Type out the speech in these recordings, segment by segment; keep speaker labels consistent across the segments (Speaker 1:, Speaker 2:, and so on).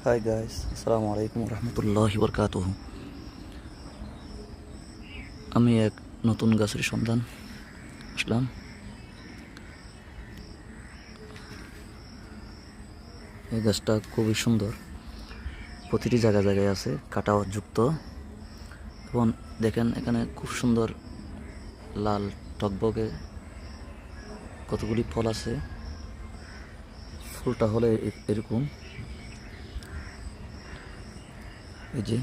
Speaker 1: Hi guys, আসসালামু আলাইকুম রহমতুল্লাহি বরকাতুহু। আমি এক নতুন গাছের সন্ধান আসলাম। এই গাছটা খুবই সুন্দর, প্রতিটি জায়গায় জায়গায় আছে কাটা যুক্ত। এবং দেখেন এখানে খুব সুন্দর লাল টকবগে কতগুলি ফল আছে। ফুলটা হলে এরকম, এই যে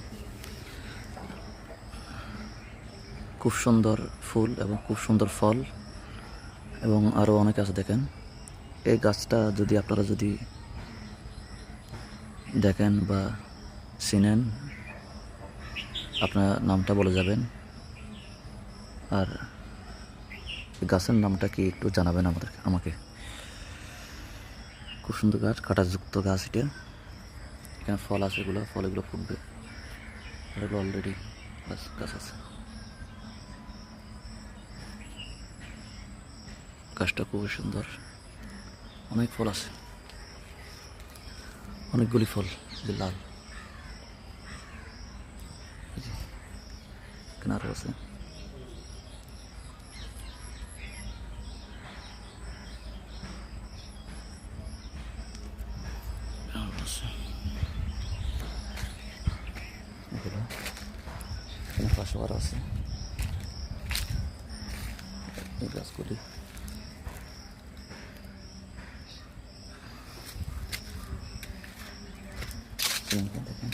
Speaker 1: খুব সুন্দর ফুল এবং খুব সুন্দর ফল এবং আরও অনেক আছে। দেখেন এই গাছটা যদি আপনারা দেখেন বা চিনেন, আপনার নামটা বলে যাবেন। আর গাছের নামটা কি একটু জানাবেন আমাকে। খুব সুন্দর গাছ, কাঁটাযুক্ত গাছ এটা। এখানে ফল আছে, ফলগুলো ফুটবে। এগুলো অলরেডি গাছ আছে। গাছটা খুবই সুন্দর, অনেক ফল আছে, অনেকগুলি ফল, যে লাল। এখানে আরও আছে। এখানে পাশে আরও আছে এই গাছগুলি। দেখেন